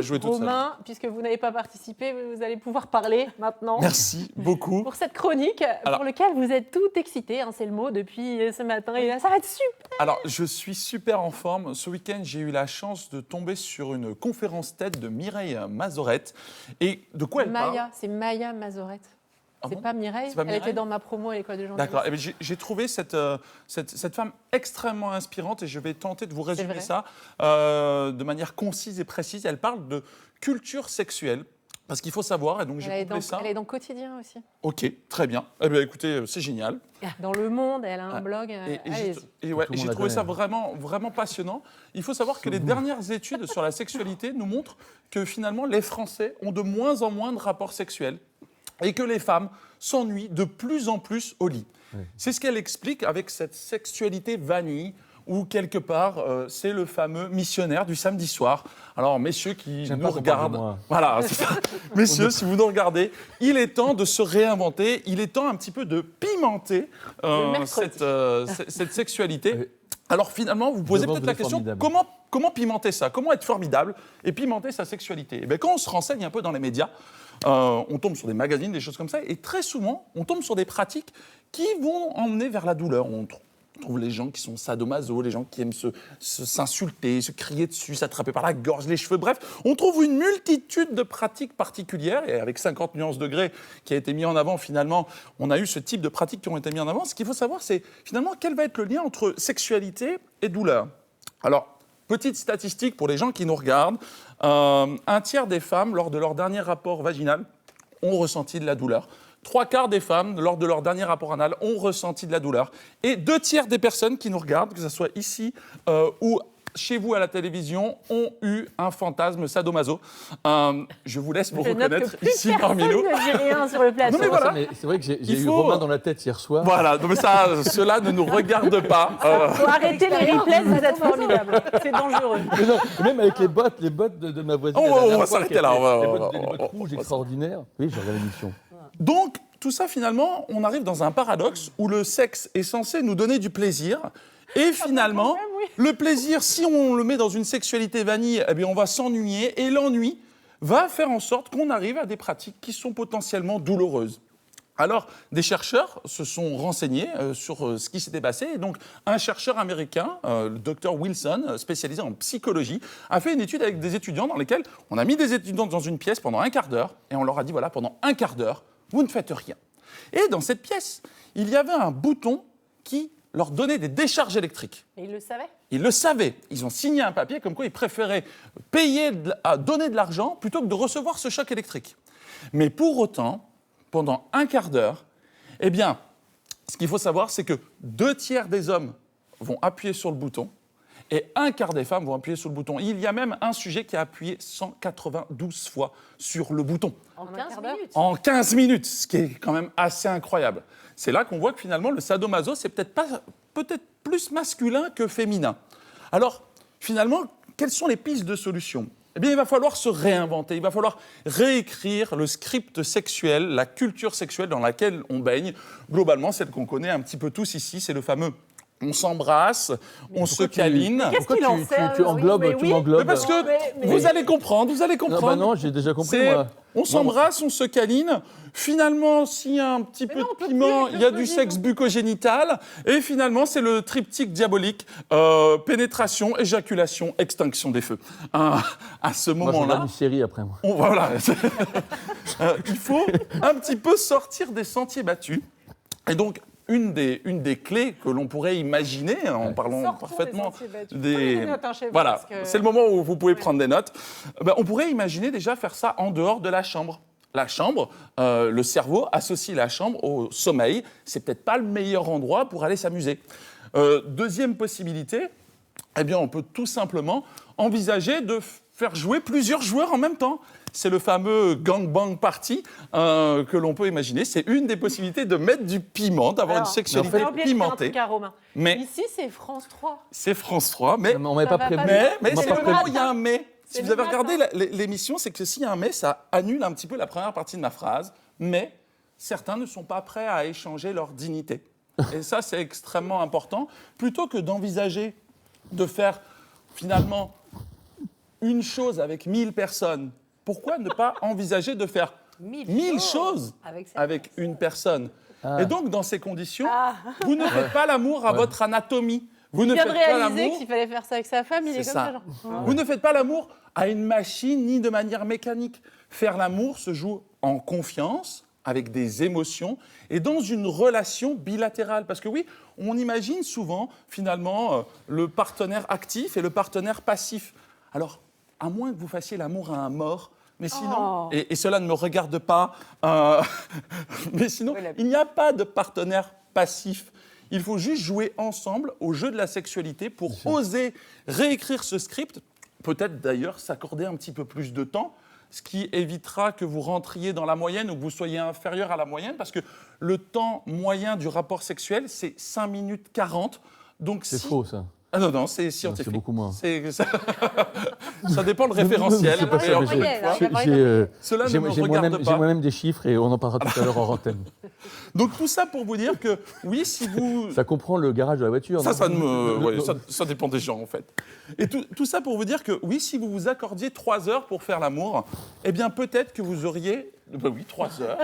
Jouer toute seule. Romain, puisque vous n'avez pas participé, vous allez pouvoir parler maintenant. Merci beaucoup. Pour cette chronique, pour laquelle vous êtes tout excité, hein, c'est le mot, depuis ce matin. Et là, ça va être super. Alors, je suis super en forme. Ce week-end, j'ai eu la chance de tomber sur une conférence TED de Mireille Mazorette. Et de quoi elle parle? Maya, c'est Maya Mazorette. Ah C'est bon pas Mireille. C'est pas Elle Mireille était dans ma promo à l'école de journalisme. D'accord. Eh bien, j'ai trouvé cette femme extrêmement inspirante et je vais tenter de vous résumer ça de manière concise et précise. Elle parle de culture sexuelle. Parce qu'il faut savoir, et donc j'ai couplé ça. Elle est dans Quotidien aussi. Ok, très bien. Eh bien, écoutez, c'est génial. Dans Le Monde, elle a un blog. Et ouais, j'ai trouvé ça vraiment, vraiment passionnant. Il faut savoir que les dernières études sur la sexualité nous montrent que finalement, les Français ont de moins en moins de rapports sexuels et que les femmes s'ennuient de plus en plus au lit. Oui. C'est ce qu'elle explique avec cette sexualité vanille, où quelque part, c'est le fameux missionnaire du samedi soir. Alors, messieurs qui nous regardent, voilà, c'est ça. Messieurs, si vous nous regardez, il est temps de se réinventer, il est temps un petit peu de pimenter cette sexualité. Alors finalement, vous posez peut-être la question, comment pimenter ça? Comment être formidable et pimenter sa sexualité? Eh bien, quand on se renseigne un peu dans les médias, on tombe sur des magazines, des choses comme ça, et très souvent, on tombe sur des pratiques qui vont emmener vers la douleur. On trouve les gens qui sont sadomaso, les gens qui aiment s'insulter, se crier dessus, s'attraper par la gorge, les cheveux, bref. On trouve une multitude de pratiques particulières, et avec 50 nuances degrés qui a été mis en avant, finalement, on a eu ce type de pratiques qui ont été mis en avant. Ce qu'il faut savoir, c'est finalement quel va être le lien entre sexualité et douleur. Alors, petite statistique pour les gens qui nous regardent, un tiers des femmes, lors de leur dernier rapport vaginal, ont ressenti de la douleur. 3/4 des femmes, lors de leur dernier rapport anal, ont ressenti de la douleur. Et 2/3 des personnes qui nous regardent, que ce soit ici ou chez vous à la télévision, ont eu un fantasme sadomaso. Je vous laisse vous reconnaître ici parmi nous. J'ai rien sur le plateau. Non, mais voilà. C'est vrai que j'ai eu Romain dans la tête hier soir. Voilà, non, mais ça, cela ne nous regarde pas. Faut arrêter les replays, vous êtes formidables. C'est dangereux. Mais non, même avec les bottes de ma voisine. On va s'arrêter là. Les bottes rouges extraordinaires. Oui, j'ai regardé l'émission. Donc, tout ça, finalement, on arrive dans un paradoxe où le sexe est censé nous donner du plaisir. Et finalement, le plaisir, si on le met dans une sexualité vanille, eh bien, on va s'ennuyer. Et l'ennui va faire en sorte qu'on arrive à des pratiques qui sont potentiellement douloureuses. Alors, des chercheurs se sont renseignés sur ce qui s'était passé. Et donc, un chercheur américain, le Dr Wilson, spécialisé en psychologie, a fait une étude avec des étudiants dans lesquels on a mis des étudiants dans une pièce pendant un quart d'heure. Et on leur a dit, voilà, pendant un quart d'heure, vous ne faites rien. Et dans cette pièce, il y avait un bouton qui leur donnait des décharges électriques. Et ils le savaient? Ils le savaient. Ils ont signé un papier comme quoi ils préféraient donner de l'argent plutôt que de recevoir ce choc électrique. Mais pour autant, pendant un quart d'heure, eh bien, ce qu'il faut savoir, c'est que 2/3 des hommes vont appuyer sur le bouton et 1/4 des femmes vont appuyer sur le bouton. Il y a même un sujet qui a appuyé 192 fois sur le bouton. En 15 minutes. En 15 minutes, ce qui est quand même assez incroyable. C'est là qu'on voit que finalement, le sadomaso, c'est peut-être plus masculin que féminin. Alors, finalement, quelles sont les pistes de solution? Eh bien, il va falloir se réinventer, il va falloir réécrire le script sexuel, la culture sexuelle dans laquelle on baigne. Globalement, celle qu'on connaît un petit peu tous ici, c'est le fameux on s'embrasse, on se câline. Qu'est-ce qu'il en sait? Tu m'englobes. Parce que vous allez comprendre. Non, bah non, j'ai déjà compris, moi. On s'embrasse, on se câline. Finalement, s'il y a un petit peu de piment, il y a du sexe bucco-génital. Et finalement, c'est le triptyque diabolique. Pénétration, éjaculation, extinction des feux. À ce moment-là... Moi, je regarde une série après, moi. Voilà. Il faut un petit peu sortir des sentiers battus. Et donc, une des clés que l'on pourrait imaginer, en parlant parfaitement des... Voilà, c'est le moment où vous pouvez prendre des notes. On pourrait imaginer déjà faire ça en dehors de la chambre. La chambre, le cerveau associe la chambre au sommeil. C'est peut-être pas le meilleur endroit pour aller s'amuser. Deuxième possibilité, eh bien, on peut tout simplement envisager de faire jouer plusieurs joueurs en même temps. C'est le fameux gangbang party que l'on peut imaginer. C'est une des possibilités de mettre du piment, d'avoir une sexualité pimentée. Mais ici, c'est France 3. C'est France 3, mais on m'avait pas prévenu. Mais c'est le moment où il y a un mais. Si vous avez regardé l'émission, c'est que s'il y a un mais, ça annule un petit peu la première partie de ma phrase. Mais certains ne sont pas prêts à échanger leur dignité. Et ça, c'est extrêmement important. Plutôt que d'envisager de faire finalement une chose avec 1000 personnes, pourquoi ne pas envisager de faire 1000 choses avec une personne? Et donc, dans ces conditions, vous ne faites pas l'amour à votre anatomie. Vous ne Il vient de faites pas réaliser l'amour. qu'il fallait faire ça avec sa femme, il est C'est comme ça. ça, genre. Vous ne faites pas l'amour à une machine ni de manière mécanique. Faire l'amour se joue en confiance, avec des émotions et dans une relation bilatérale. Parce que oui, on imagine souvent finalement le partenaire actif et le partenaire passif. Alors, à moins que vous fassiez l'amour à un mort, mais sinon, et cela ne me regarde pas, mais sinon, il n'y a pas de partenaire passif. Il faut juste jouer ensemble au jeu de la sexualité pour oser réécrire ce script, peut-être d'ailleurs s'accorder un petit peu plus de temps, ce qui évitera que vous rentriez dans la moyenne ou que vous soyez inférieur à la moyenne, parce que le temps moyen du rapport sexuel, c'est 5 minutes 40. Donc c'est faux, ça. Ah non, c'est scientifique. C'est beaucoup moins. Ça dépend de référentiel. C'est pas ça, Cela ne me regarde pas. J'ai moi-même des chiffres et on en parlera tout à l'heure en antenne. Donc tout ça pour vous dire que, oui, si vous... Ça comprend le garage de la voiture. Ça dépend des gens, en fait. Et tout ça pour vous dire que, oui, si vous vous accordiez 3 heures pour faire l'amour, eh bien, peut-être que vous auriez... Ben oui, 3 heures.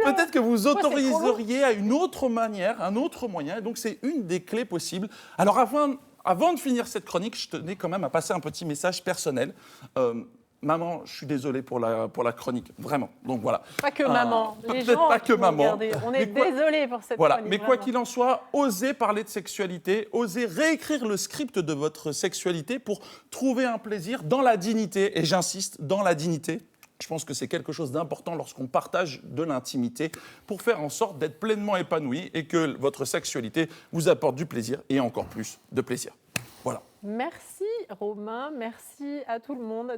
Peut-être que vous autoriseriez à une autre manière, un autre moyen. Donc, c'est une des clés possibles. Alors, avant de finir cette chronique, je tenais quand même à passer un petit message personnel. Maman, je suis désolé pour la chronique, vraiment. Donc voilà. Pas que maman. Les peut-être gens pas que maman. Regarder. On est désolé pour cette chronique. Mais quoi qu'il en soit, osez parler de sexualité, osez réécrire le script de votre sexualité pour trouver un plaisir dans la dignité. Et j'insiste, dans la dignité. Je pense que c'est quelque chose d'important lorsqu'on partage de l'intimité pour faire en sorte d'être pleinement épanoui et que votre sexualité vous apporte du plaisir et encore plus de plaisir. Voilà. Merci Romain, merci à tout le monde.